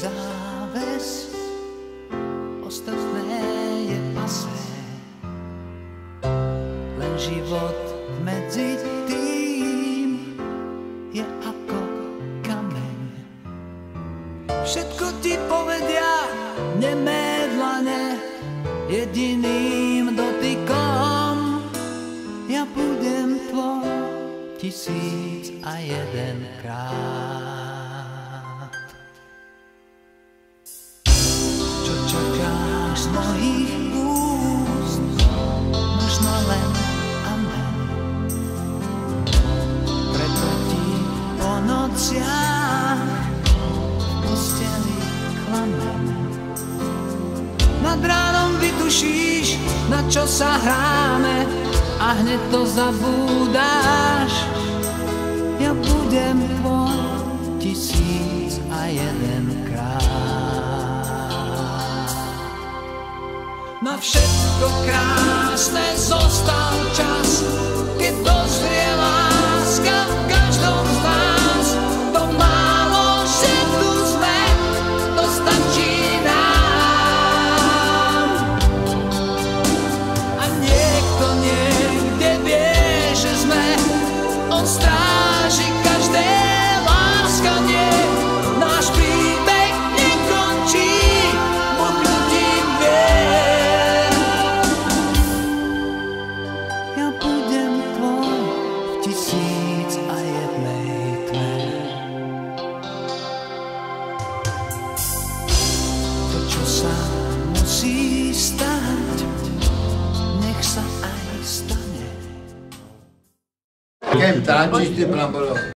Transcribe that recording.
záves, ostatné je pasé. Len život medzi tým je ako kameň. Všetko ti povedia nemé dlane, jediným dotykom ja budem tvoj 1001 krát. Čo čakáš z mojich úst, možno len amen. Preto ti po nociach v posteli klamem. Nad ránom vytušíš, na čo sa hráme, a hneď to zabúdáš. Ja budem tvoj 1001 krát. Na všetko krásne zostal čas, keď dozrie láska v každom z nás. To málo, že tu sme, to stačí nám. A niekto niekde vie, že sme, on stráži každé láskanie. Náš príbeh nekončí, Boh ľudí vie. Ja budem tvoj v 1001 tme. To, čo sa musí stať, nech sa aj stane. Che tanti sti brambolò.